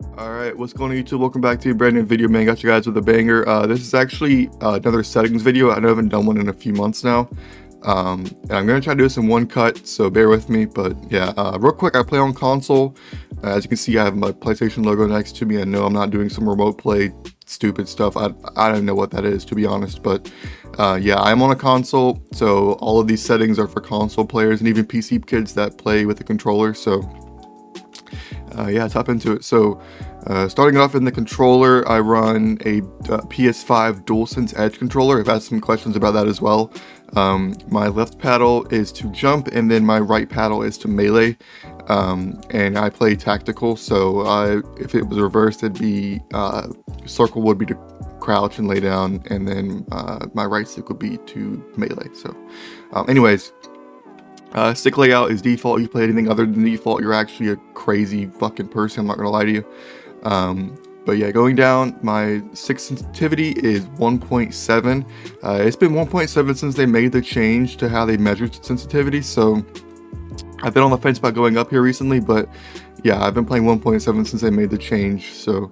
Alright, what's going on YouTube? Welcome back to a brand new video, man. Got you guys with a banger. This is actually another settings video. I haven't done one in a few months now. And I'm going to try to do this in one cut, so bear with me. But yeah, real quick, I play on console. As you can see, I have my PlayStation logo next to me. I know I'm not doing some remote play stupid stuff. I don't know what that is, to be honest. But yeah, I'm on a console, so all of these settings are for console players and even PC kids that play with a controller. So yeah, let's hop into it. So starting off in the controller, I run a PS5 DualSense Edge controller. I've had some questions about that as well. My left paddle is to jump, and then my right paddle is to melee. And I play tactical, so if it was reversed, it'd be circle would be to crouch and lay down, and then my right stick would be to melee. So anyways, stick layout is default. If you play anything other than default, you're actually a crazy fucking person, I'm not gonna lie to you. But yeah, going down, my stick sensitivity is 1.7. It's been 1.7 since they made the change to how they measured sensitivity, so I've been on the fence about going up here recently, but yeah, I've been playing 1.7 since they made the change. So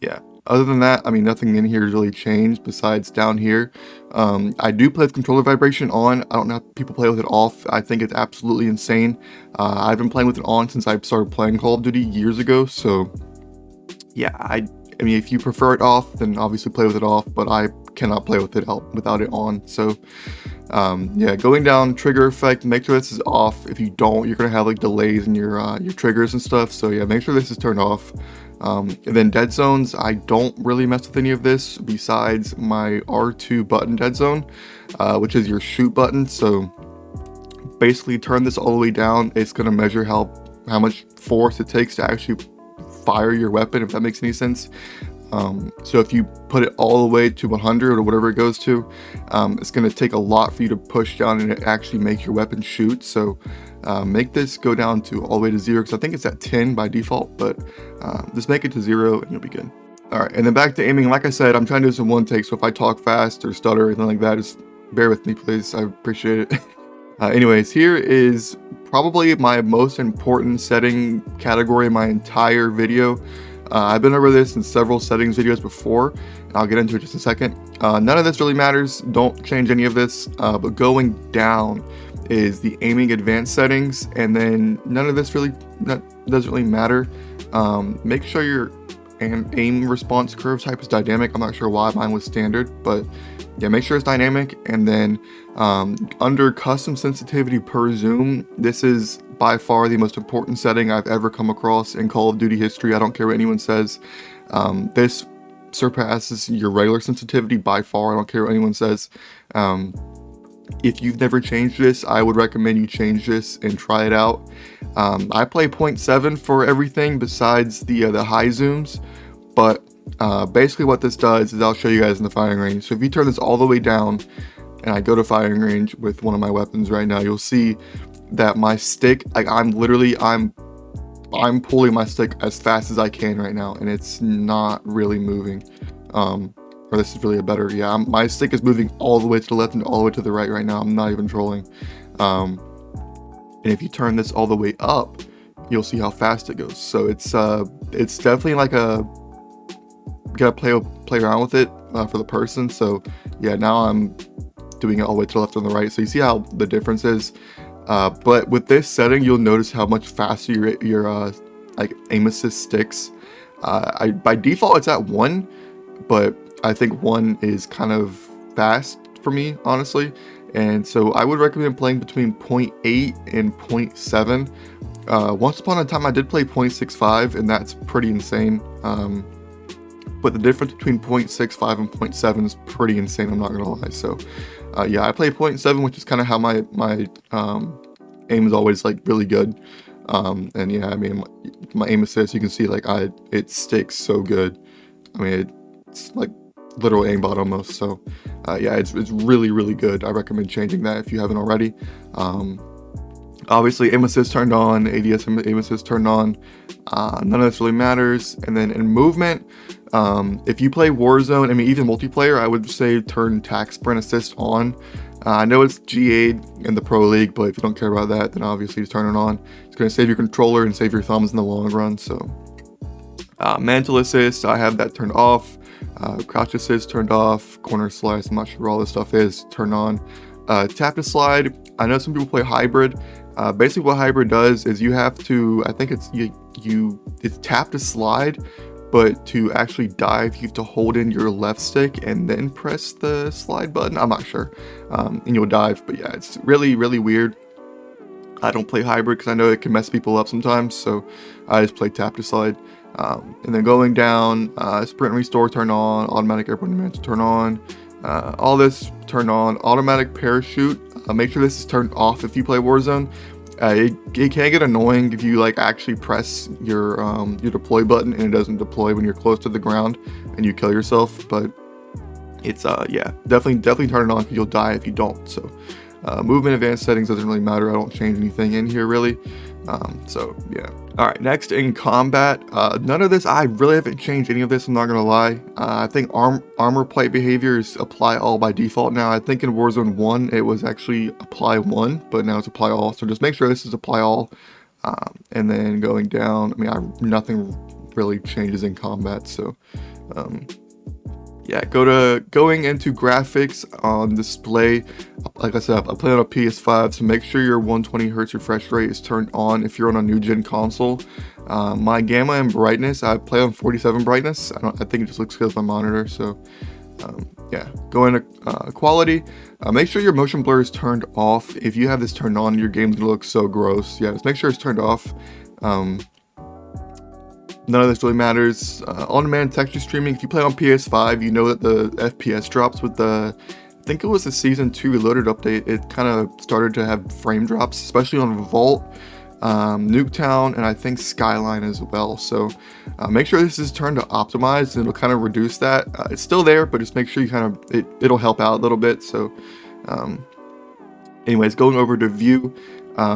yeah, other than that, I mean, nothing in here has really changed besides down here. I do play with controller vibration on. I don't know how people play with it off. I think it's absolutely insane. I've been playing with it on since I started playing Call of Duty years ago. So yeah, I mean, if you prefer it off, then obviously play with it off, but I cannot play with it without it on. So yeah, going down, trigger effect, make sure this is off. If you don't, you're gonna have like delays in your triggers and stuff. So yeah, make sure this is turned off. And then dead zones, I don't really mess with any of this besides my R2 button dead zone, which is your shoot button. So basically turn this all the way down. It's gonna measure how much force it takes to actually fire your weapon, if that makes any sense. So if you put it all the way to 100 or whatever it goes to, it's going to take a lot for you to push down and actually make your weapon shoot. So make this go down to all the way to 0, because I think it's at 10 by default, but just make it to 0 and you'll be good. Alright, and then back to aiming. Like I said, I'm trying to do this in one take, so if I talk fast or stutter or anything like that, just bear with me, please. I appreciate it. Anyways, here is probably my most important setting category in my entire video. I've been over this in several settings videos before, and I'll get into it just in a second. None of this really matters. Don't change any of this, but going down is the aiming advanced settings, and then none of this really doesn't really matter. Make sure your aim response curve type is dynamic. I'm not sure why mine was standard, but yeah, make sure it's dynamic. And then under custom sensitivity per zoom, this is by far the most important setting I've ever come across in Call of Duty history. I don't care what anyone says. This surpasses your regular sensitivity by far. I don't care what anyone says. If you've never changed this, I would recommend you change this and try it out. I play 0.7 for everything besides the high zooms, but basically what this does is, I'll show you guys in the firing range. So if you turn this all the way down and I go to firing range with one of my weapons right now, you'll see that my stick, like I'm pulling my stick as fast as I can right now, and it's not really moving. Or this is really a better, yeah, my stick is moving all the way to the left and all the way to the right now. I'm not even trolling. And if you turn this all the way up, you'll see how fast it goes. So it's definitely like you gotta play around with it for the person. So yeah, now I'm doing it all the way to the left and the right. So you see how the difference is. But with this setting, you'll notice how much faster your like aim assist sticks. By default it's at 1, but I think 1 is kind of fast for me, honestly. And so I would recommend playing between 0.8 and 0.7. Once upon a time I did play 0.65, and that's pretty insane. But the difference between 0.65 and 0.7 is pretty insane, I'm not gonna lie. So yeah, I play 0.7, which is kind of how my aim is always like really good. And yeah, I mean, my aim assist, you can see like it sticks so good. I mean, it's like literal aimbot almost. So yeah, it's really good. I recommend changing that if you haven't already. Obviously aim assist turned on, ADS aim assist turned on. None of this really matters. And then in movement, if you play Warzone, I mean even multiplayer, I would say turn tac sprint assist on. I know it's GA'd in the Pro League, but if you don't care about that, then obviously just turn it on. It's going to save your controller and save your thumbs in the long run. So Mantle assist, I have that turned off. Crouch assist turned off. Corner slice, I'm not sure where all this stuff is, turned on. Tap to slide, I know some people play hybrid. Basically what hybrid does is you have to, I think it's it's tap to slide, but to actually dive, you have to hold in your left stick and then press the slide button. I'm not sure. And you'll dive, but yeah, it's really, really weird. I don't play hybrid because I know it can mess people up sometimes, so I just play tap to slide. And then going down, sprint restore turn on, automatic airborne mantle turn on, all this turn on, automatic parachute. Make sure this is turned off if you play Warzone. It can get annoying if you like actually press your deploy button and it doesn't deploy when you're close to the ground and you kill yourself. But it's yeah, definitely turn it on because you'll die if you don't. So movement advanced settings doesn't really matter. I don't change anything in here really. So yeah. All right, next in combat, none of this, I really haven't changed any of this, I'm not gonna lie. I think armor plate behaviors apply all by default now. I think in Warzone 1 it was actually apply 1, but now it's apply all, so just make sure this is apply all. And then going down, I mean, nothing really changes in combat, so yeah, going into graphics on display. Like I said, I play on a PS5, so make sure your 120 Hz refresh rate is turned on if you're on a new gen console. My gamma and brightness, I play on 47 brightness. I think it just looks good with my monitor. So yeah, go into quality. Make sure your motion blur is turned off. If you have this turned on, your game's gonna look so gross. Yeah, just make sure it's turned off. None of this really matters. On-demand texture streaming, if you play on PS5, you know that the FPS drops with the, I think it was the Season 2 Reloaded update. It kind of started to have frame drops, especially on Vault, Nuketown, and I think Skyline as well. So make sure this is turned to optimized, and it'll kind of reduce that. It's still there, but just make sure you kind of, it'll help out a little bit. So anyways, going over to view.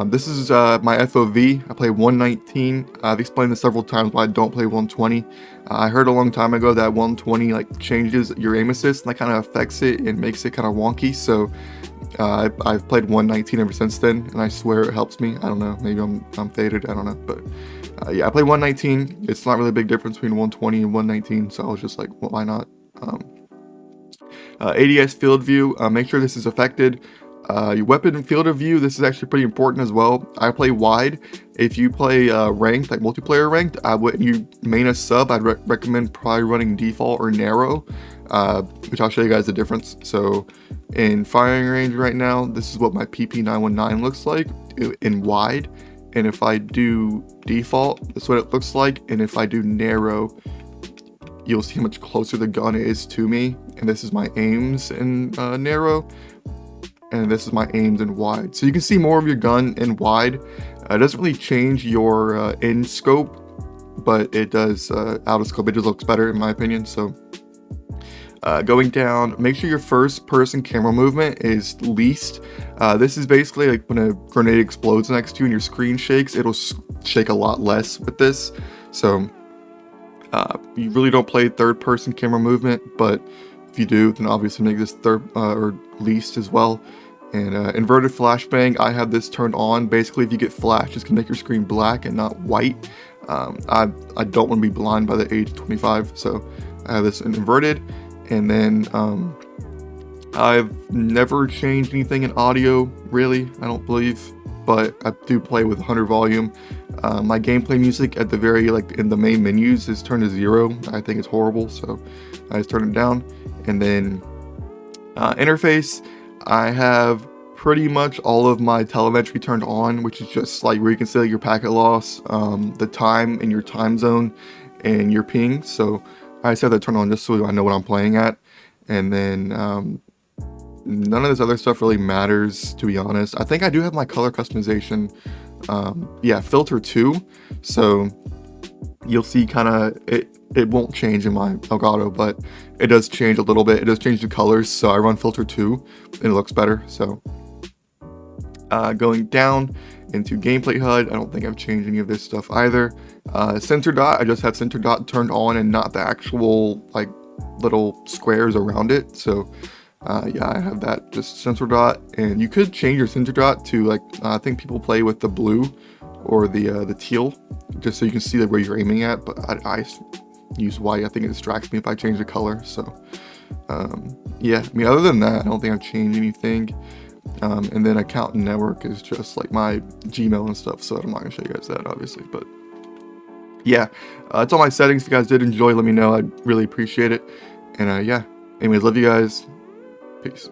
This is my FOV. I play 119. I've explained this several times why I don't play 120. I heard a long time ago that 120 like changes your aim assist and that kind of affects it and makes it kind of wonky. So I've played 119 ever since then, and I swear it helps me. I don't know. Maybe I'm faded. I don't know. But yeah, I play 119. It's not really a big difference between 120 and 119. So I was just like, well, why not? ADS field view. Make sure this is affected. Your weapon and field of view, this is actually pretty important as well. I play wide. If you play ranked, like multiplayer ranked, you main a sub, I'd recommend probably running default or narrow, which I'll show you guys the difference. So in firing range right now, this is what my PP919 looks like in wide. And if I do default, that's what it looks like. And if I do narrow, you'll see how much closer the gun is to me. And this is my aims in narrow. And this is my aims in wide. So you can see more of your gun in wide. It doesn't really change your in scope, but it does out of scope. It just looks better in my opinion. So going down, make sure your first person camera movement is least. This is basically like when a grenade explodes next to you and your screen shakes, it'll shake a lot less with this. So you really don't play third person camera movement, but if you do, then obviously make this third or least as well. And inverted flashbang, I have this turned on. Basically, if you get flash, it's gonna make your screen black and not white. I don't want to be blind by the age of 25, so I have this inverted. And then I've never changed anything in audio, really, I don't believe, but I do play with 100 volume. My gameplay music at the very, in the main menus is turned to 0. I think it's horrible, so I just turn it down. And then interface, I have pretty much all of my telemetry turned on, which is just like where you can see your packet loss, the time in your time zone, and your ping. So I just have that turned on just so I know what I'm playing at. And then none of this other stuff really matters, to be honest. I think I do have my color customization, yeah, filter 2. So you'll see kind of it won't change in my Elgato, but it does change a little bit. It does change the colors, so I run filter 2 and it looks better. So going down into gameplay HUD, I don't think I've changed any of this stuff either. Center dot, I just have center dot turned on and not the actual little squares around it. So yeah, I have that just center dot, and you could change your center dot to I think people play with the blue or the teal, just so you can see where you're aiming at. But I use white. I think it distracts me if I change the color. So yeah, I mean, other than that, I don't think I've changed anything. And then account and network is just like my Gmail and stuff, so I'm not gonna show you guys that obviously, but yeah, that's all my settings. If you guys did enjoy, let me know. I'd really appreciate it. And yeah, anyways, love you guys. Peace.